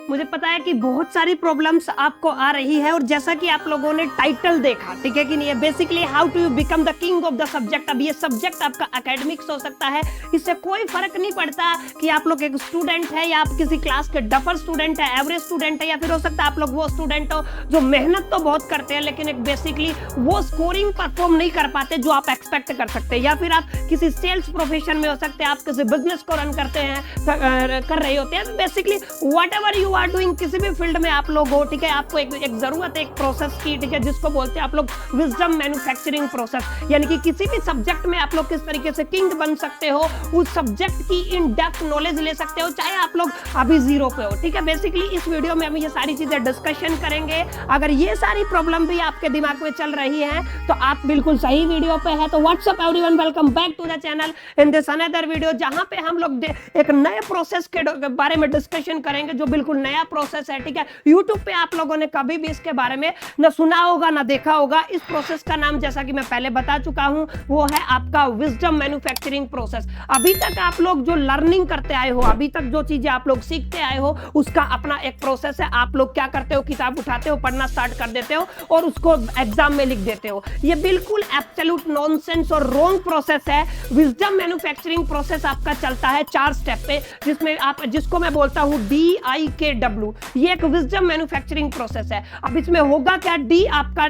मुझे पता है कि बहुत सारी प्रॉब्लम्स आपको आ रही है और जैसा कि आप लोगों ने टाइटल देखा, ठीक है कि नहीं, basically how to become the king of the subject. अब ये सब्जेक्ट आपका एकेडमिक्स हो सकता है, इससे कोई फर्क नहीं पड़ता कि आप लोग एक स्टूडेंट है या आप किसी क्लास के डफर स्टूडेंट है, एवरेज स्टूडेंट है, या फिर हो सकता है आप लोग वो स्टूडेंट हो जो मेहनत तो बहुत करते हैं लेकिन एक बेसिकली वो स्कोरिंग परफॉर्म नहीं कर पाते जो आप एक्सपेक्ट कर सकते हैं, या फिर आप किसी सेल्स प्रोफेशन में हो सकते हैं, आप किसी बिजनेस को रन करते हैं, कर रहे होते हैं। Basically whatever you are doing, किसी भी फील्ड में आप लोग हो, ठीक है, आपको एक जरूरत है एक प्रोसेस की, ठीक है, जिसको बोलते हैं आप लोग विजडम मैन्युफैक्चरिंग प्रोसेस। यानी कि किसी भी सब्जेक्ट में आप लोग किस तरीके से किंग बन सकते हो, उस सब्जेक्ट की इन डेप्थ नॉलेज ले सकते हो, चाहे आप लोग अभी जीरो पे हो, ठीक है। बेसिकली इस वीडियो में हम ये सारी चीजें डिस्कशन करेंगे। अगर ये सारी प्रॉब्लम भी आपके दिमाग में चल रही है तो आप बिल्कुल सही वीडियो पे है। तो what's up everyone, welcome back to the channel in this another video, जहां पे हम लोग एक नए प्रोसेस के बारे में डिस्कशन करेंगे जो बिल्कुल नया प्रोसेस है, ठीक है। यूट्यूब पे आप लोगों ने कभी भी इसके बारे में न सुना होगा ना देखा होगा। इस प्रोसेस का नाम, जैसा कि मैं पहले बता चुका हूं, वो है आपका विजडम मैन्युफैक्चरिंग प्रोसेस। अभी तक आप लोग जो लर्निंग करते आए हो, अभी तक जो चीजें आप लोग सीखते आए हो, उसका अपना एक प्रोसेस है। आप लोग क्या करते हो, किताब उठाते हो, पढ़ना स्टार्ट कर देते हो और उसको एग्जाम में लिख देते हो। ये बिल्कुल एब्सोल्यूट नॉनसेंस और रॉन्ग प्रोसेस है। विजडम मैन्युफैक्चरिंग प्रोसेस आपका चलता है 4 स्टेप पे, जिसको मैं बोलता हूं DIKW। ये एक विजडम मैन्युफैक्चरिंग प्रोसेस है। अब इसमें होगा क्या, डी आपका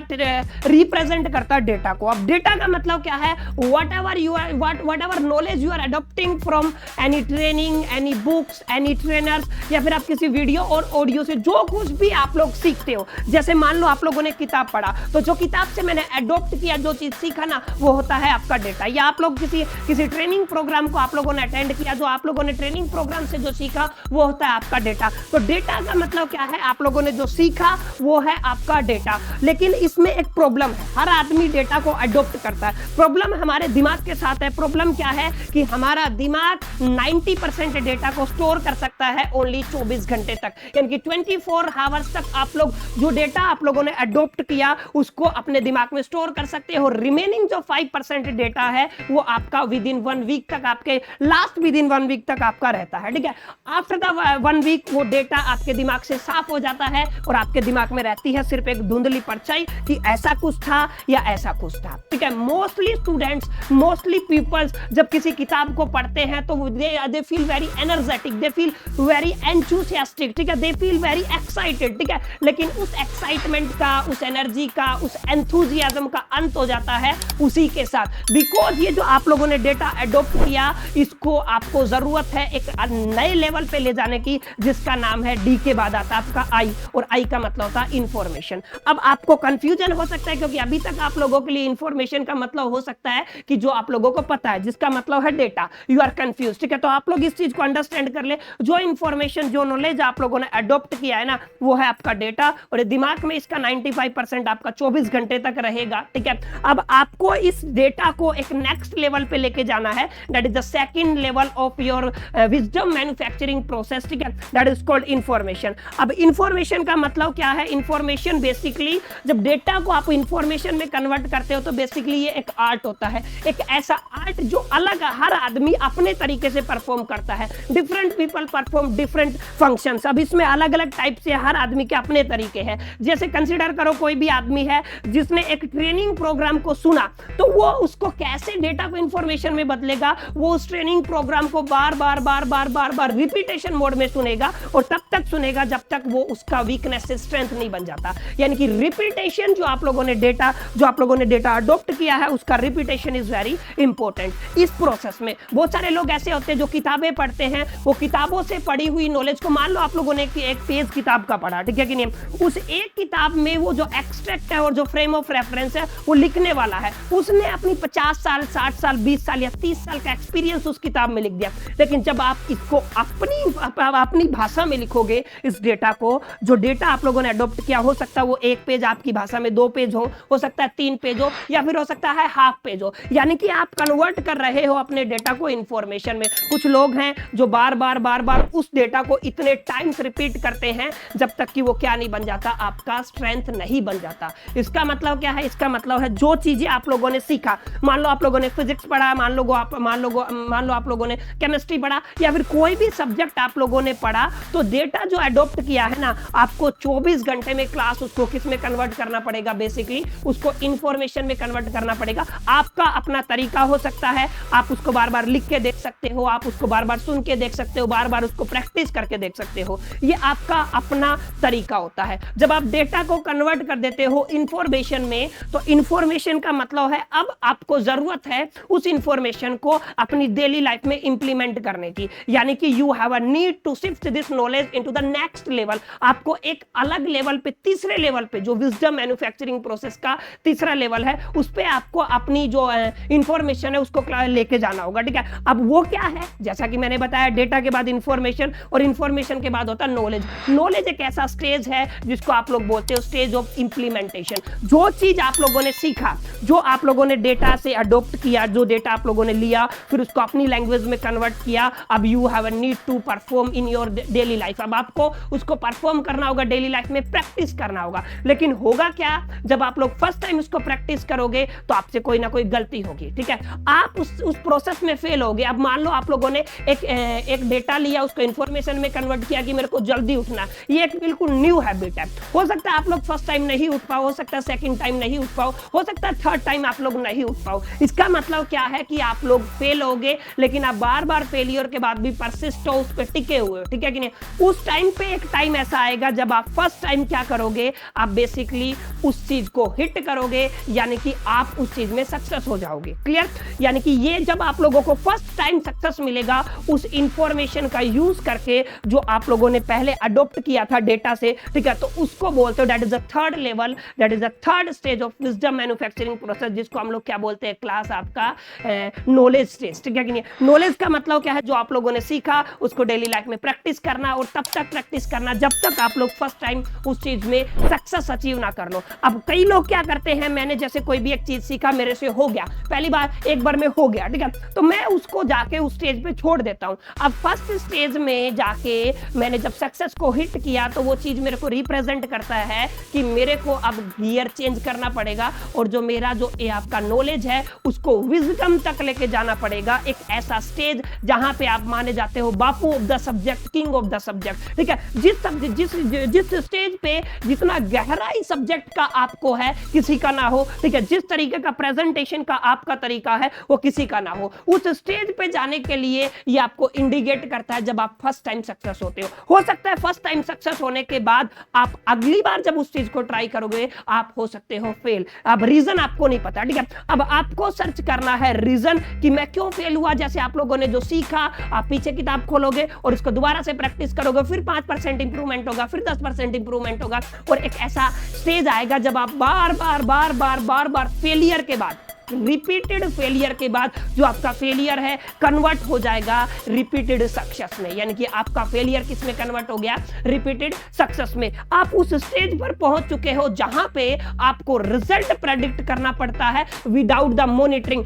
रिप्रेजेंट करता है डेटा को। अब डेटा का मतलब क्या है, whatever knowledge you are adopting from any training, any books, any trainers, या फिर आप किसी वीडियो और ऑडियो से जो कुछ भी आप लोग सीखते हो। जैसे मान लो आप लोगों ने किताब पढ़ा, तो जो किताब से मैंने अडॉप्ट किया, जो चीज सीखा ना, वो होता है आपका डेटा। या आप लोग किसी ट्रेनिंग प्रोग्राम को आप लोगों ने अटेंड किया, जो आप लोगों ने ट्रेनिंग प्रोग्राम से जो सीखा वो होता है आपका डेटा। तो डेटा का मतलब क्या है, आप लोगों ने जो सीखा वो है आपका डेटा। लेकिन इसमें एक प्रॉब्लम है, हर आदमी डेटा को अडॉप्ट करता है। प्रॉब्लम हमारे दिमाग के साथ है। प्रॉब्लम क्या है कि हमारा दिमाग 90% डेटा को स्टोर कर सकता है ओनली 24 घंटे तक, यानी कि 24 आवर्स तक आप लोग जो डेटा आप लोगों ने अडॉप्ट किया उसको अपने दिमाग में स्टोर कर सकते हो। रिमेनिंग जो 5% डेटा है वो आपका विद इन 1 वीक तक, आपके लास्ट विद इन 1 वीक तक आपका रहता है, ठीक है। आफ्टर द 1 वीक वो डेटा आपके दिमाग से साफ हो जाता है और आपके दिमाग में रहती है सिर्फ एक धुंधली परछाई कि ऐसा कुछ था या ऐसा कुछ था, ठीक है। मोस्टली स्टूडेंट्स, मोस्टली पीपल्स जब किसी किताब को पढ़ते हैं तो they feel very energetic, they feel very enthusiastic, ठीक है, दे फील वेरी एक्साइटेड, ठीक है। लेकिन उस एक्साइटमेंट का, उस एनर्जी का, उस एंथुसियाज्म का अंत हो जाता है उसी के साथ। बिकॉज ये जो आप लोगों ने डेटा अडॉप्ट किया, इसको आपको जरूरत है एक नए लेवल पे ले जाने की, जिसका नाम है डी के बाद आता है आपका आई, और आई का मतलब होता है इंफॉर्मेशन। अब आपको कंफ्यूजन हो सकता है क्योंकि अभी तक आप लोगों के लिए इंफॉर्मेशन का मतलब हो सकता है कि जो आप लोगों को पता है, जिसका मतलब है डेटा। यू आर कंफ्यूज, ठीक है। तो आप लोग इस चीज को अंडरस्टैंड कर ले, जो इंफॉर्मेशन, जो नॉलेज आप लोगों ने अडॉप्ट किया है ना, वो है आपका डेटा, और दिमाग में इसका 95% आपका 24 घंटे तक रहेगा, ठीक है। अब आपको इस डेटा को एक नेक्स्ट लेवल पे लेके जाना है, that is the second level of your wisdom manufacturing process, ठीक है, दैट इज कॉल्ड इंफॉर्मेशन। अब इंफॉर्मेशन का मतलब क्या है, इंफॉर्मेशन बेसिकली जब डेटा को आप इंफॉर्मेशन में कन्वर्ट करते हो तो बेसिकली ये एक आर्ट होता है, एक ऐसा आर्ट जो अलग हर आदमी अपने तरीके से परफॉर्म करता है। Different people perform different functions. अब इसमें अलग अलग टाइप से हर आदमी के अपने तरीके हैं। जैसे कंसीडर करो कोई भी आदमी है जिसने एक ट्रेनिंग प्रोग्राम को सुना, तो वो उसको कैसे डेटा को इंफॉर्मेशन में बदलेगा, वो उस ट्रेनिंग प्रोग्राम को बार बार रिपीटेशन मोड में सुनेगा, और तब तक सुनेगा जब तक वो उसका वीकनेस से स्ट्रेंथ नहीं बन जाता। यानी कि रिपीटेशन, जो आप लोगों ने डेटा अडॉप्ट किया है, उसका रिपीटेशन इज वेरी इंपॉर्टेंट। इस प्रोसेस में बहुत सारे लोग ऐसे होते हैं जो किताबें पढ़ते हैं, वो किताबों से पढ़ी हुई नॉलेज को, मान लो आप लोगों ने एक पेज किताब का पढ़ा, ठीक है कि नहीं, उस एक किताब में वो जो एक्सट्रैक्ट है और जो फ्रेम ऑफ रेफरेंस है वो लिखने वाला है, उसने अपनी 50 साल, 60 साल, 20 साल या 30 साल का एक्सपीरियंस उस किताब में लिख दिया। लेकिन जब आप इसको अपनी भाषा में लिखोगे, इस डेटा को, जो डेटा आप लोगों ने अडॉप्ट किया, हो सकता है वो 1 पेज आपकी भाषा में 2 पेज हो सकता है 3 पेज हो, या फिर हो सकता है हाफ पेज हो। यानी कि आप कन्वर्ट कर रहे हो अपने डेटा को इंफॉर्मेशन में। कुछ लोग हैं जो बार बार उस डेटा को इतने टाइम्स रिपीट करते हैं जब तक कि वो क्या नहीं बन जाता, आपका स्ट्रेंथ नहीं बन जाता। इसका मतलब क्या है, इसका मतलब है जो चीजें आप लोगों ने सीखा, मान लो आप लोगों ने फिजिक्स पढ़ा, मान लो आप लोगों ने केमिस्ट्री पढ़ा, या फिर कोई भी सब्जेक्ट आप लोगों ने पढ़ा, तो डेटा जो अडॉप्ट किया है ना, आपको 24 घंटे में क्लास उसको किस में कन्वर्ट करना पड़ेगा, बेसिकली उसको इंफॉर्मेशन में कन्वर्ट करना पड़ेगा। आपका अपना तरीका हो सकता है, आप उसको बार बार लिख के देख सकते हो, आप उसको बार बार सुन के देख सकते हो, बार बार उसको प्रैक्टिस करके देख सकते हो, ये आपका अपना तरीका होता है। जब आप डेटा को कन्वर्ट कर देते हो इंफॉर्मेशन में, तो इंफॉर्मेशन का मतलब है अब आपको जरूरत है उस इंफॉर्मेशन को अपनी डेली लाइफ में इंप्लीमेंट करने की, यानी कि you have a need to shift this knowledge into the next level. आपको एक अलग लेवल पे, तीसरे लेवल पे, जो विजडम मैन्युफैक्चरिंग प्रोसेस का तीसरा लेवल है, उस पे आपको अपनी जो इंफॉर्मेशन है उसको लेके जाना होगा, ठीक है। अब वो क्या है, जैसा कि मैंने बताया, डेटा के बाद इंफॉर्मेशन और इंफॉर्मेशन के बाद होता है नॉलेज। नॉलेज एक ऐसा स्टेज है जिसको आप लोग बोलते हो स्टेज ऑफ इंप्लीमेंटेशन। जो चीज आप लोगों ने सीखा, जो आप लोगों ने डेटा से अडॉप्ट किया, जो डेटा आप लोगों ने लिया, फिर उसको अपनी लैंग्वेज में कन्वर्ट किया, अब you have a need to perform in your daily life. अब आपको उसको परफॉर्म करना होगा डेली लाइफ में, प्रैक्टिस करना होगा। लेकिन होगा क्या, जब आप लोग फर्स्ट टाइम उसको प्रैक्टिस करोगे तो आपसे कोई ना कोई गलती होगी, ठीक है। आप उस प्रोसेस में फेल होगे। अब मान लो आप लोगों ने एक डेटा लिया, उसको इंफॉर्मेशन में कन्वर्ट किया कि मेरे को जल्दी उठना, ये एक बिल्कुल न्यू हैबिट है। हो सकता है आप लोग फर्स्ट टाइम नहीं उठ पाओ, हो सकता है सेकंड टाइम नहीं उठ पाओ, हो सकता है थर्ड टाइम आप लोग नहीं उठ पाओ। इसका मतलब क्या है कि आप लोग फेल होगे, लेकिन आप बार बार फेलियर के बाद भी परसिस्ट हो, उस पर टिके हुए हो, ठीक है कि नहीं। उस टाइम पे एक टाइम ऐसा आएगा जब आप फर्स्ट टाइम क्या करोगे, आप बेसिकली उस चीज को हिट करोगे, यानी कि आप उस चीज में सक्सेस हो जाओगे। क्लियर? यानी कि ये जब आप लोगों को फर्स्ट टाइम सक्सेस मिलेगा उस इंफॉर्मेशन का यूज करके जो आप लोगों ने पहले अडॉप्ट किया था डेटा से, ठीक है, तो उसको बोलते हो that is the third level, that is the third stage of wisdom manufacturing process, जिसको हम लोग क्या बोलते हैं क्लास आपका नॉलेज स्टेज, ठीक है कि नहीं। नॉलेज का मतलब क्या है, जो आप लोगों ने सीखा उसको डेली लाइफ में प्रैक्टिस करना, और तब तक प्रैक्टिस करना जब तक आप लोग फर्स्ट टाइम उस चीज में सक्सेस अचीव ना कर लो। अब कई लोग क्या करते हैं, मैंने जैसे कोई भी एक चीज सीखा, मेरे से हो गया, पहली बार एक बार में हो गया, ठीक है, तो मैं उसको जाके उस स्टेज पे छोड़ देता हूं। अब फर्स्ट स्टेज में जाके मैंने जब सक्सेस को हिट किया तो वो चीज मेरे को रिप्रेजेंट करता है कि मेरे को अब गियर चेंज करना पड़ेगा, और जो मेरा जो आपका नॉलेज है उसको विजडम तक लेके जाना पड़ेगा। एक ऐसा स्टेज जहां पे आप माने जाते हो Bapu of the subject, king of the subject, ठीक है। जिस स्टेज पे जितना गहराई सब्जेक्ट का आपको है किसी का ना हो, ठीक है, जिस तरीके का प्रेजेंटेशन का आपका तरीका है वो किसी का ना हो, उस स्टेज पे जाने के लिए ये आपको इंडिकेट करता है जब आप फर्स्ट टाइम सक्सेस होते हो सकता है फर्स्ट टाइम सक्सेस होने के बाद आप अगली बार जब उस चीज को ट्राई करोगे आप हो सकते हो फेल। अब रीजन आपको नहीं पता, ठीक है, अब आपको सर्च करना है रीजन कि मैं क्यों फेल हुआ। जैसे आप लोगों ने जो सीखा, आप पीछे किताब खोलोगे और उसको दोबारा से प्रैक्टिस करोगे, फिर 5% इंप्रूवमेंट होगा, फिर 10% इंप्रूवमेंट होगा, और एक ऐसा स्टेज आएगा जब आप बार बार फेलियर के बाद, रिपीटेड फेलियर के बाद जो आपका फेलियर है कन्वर्ट हो जाएगा रिपीटेड सक्सेस में, यानी कि आपका फेलियर किस में कन्वर्ट हो गया, रिपीटेड सक्सेस में। आप उस स्टेज पर पहुंच चुके हो जहां पे आपको रिजल्ट प्रेडिक्ट करना पड़ता है विदाउट द मॉनिटरिंग।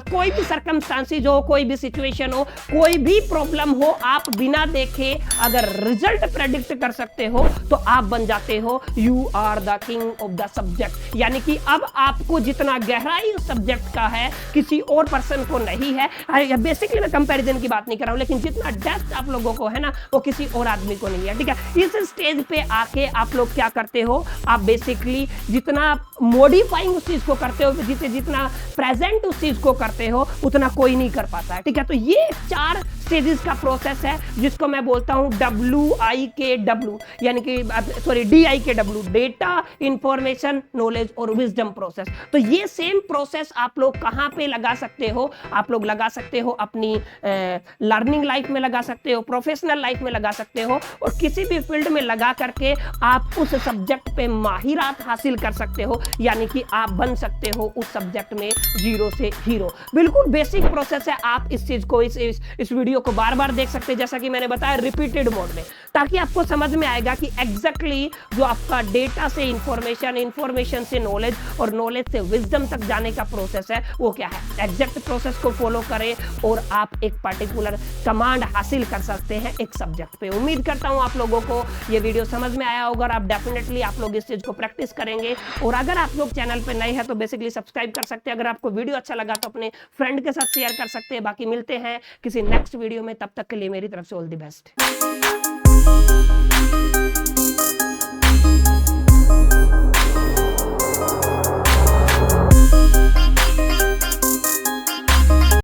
कोई भी सर्कमस्टांसेस हो, कोई भी सिचुएशन हो, कोई भी प्रॉब्लम हो, आप बिना देखे अगर रिजल्ट प्रेडिक्ट कर सकते हो तो आप बन जाते हो you are the king of the subject. यानी कि अब आपको जितना गहराई उस सब्जेक्ट का है किसी और पर्सन को नहीं है। बेसिकली मैं कंपैरिजन की बात नहीं कर रहा हूं, लेकिन जितना डेप्थ आप लोगों को है ना वो किसी और आदमी को नहीं है, ठीक है। इस स्टेज पे आके आप लोग क्या करते हो, आप बेसिकली जितना मॉडिफाइंग उस चीज को करते हो, जितना प्रेजेंट उस चीज को करते हो उतना कोई नहीं कर पाता है, ठीक है। तो ये 4 स्टेजेस का प्रोसेस है जिसको मैं बोलता हूं WIKW, यानी कि sorry DIKW, data, information, knowledge और विजडम प्रोसेस। तो ये सेम प्रोसेस आप लोग कहां पे लगा सकते हो, आप लोग लगा सकते हो अपनी लर्निंग लाइफ में लगा सकते हो, प्रोफेशनल लाइफ में लगा सकते हो, और किसी भी फील्ड में लगा करके आप उस सब्जेक्ट पे माहिरात हासिल कर सकते हो, यानी कि आप बन सकते हो उस सब्जेक्ट में 0 से हीरो। बिल्कुल बेसिक प्रोसेस है। आप इस चीज को इस वीडियो को बार बार देख सकते हैं, जैसा कि मैंने बताया रिपीटेड मोड में, ताकि आपको समझ में आएगा कि एग्जैक्टली जो आपका डेटा से इंफॉर्मेशन, इंफॉर्मेशन से नॉलेज और नॉलेज से विजडम तक जाने का प्रोसेस है वो क्या है। एग्जैक्ट प्रोसेस को फॉलो करें और आप एक पर्टिकुलर कमांड हासिल कर सकते हैं एक सब्जेक्ट पे। उम्मीद करता हूं आप लोगों को ये वीडियो समझ में आया होगा, और आप डेफिनेटली आप लोग इस चीज को प्रैक्टिस करेंगे। और अगर आप लोग चैनल पे नए हैं तो बेसिकली सब्सक्राइब कर सकते हैं। अगर आपको वीडियो अच्छा लगा तो अपने फ्रेंड के साथ शेयर कर सकते हैं। बाकी मिलते हैं किसी नेक्स्ट वीडियो में, तब तक के लिए मेरी तरफ से ऑल द बेस्ट। यू।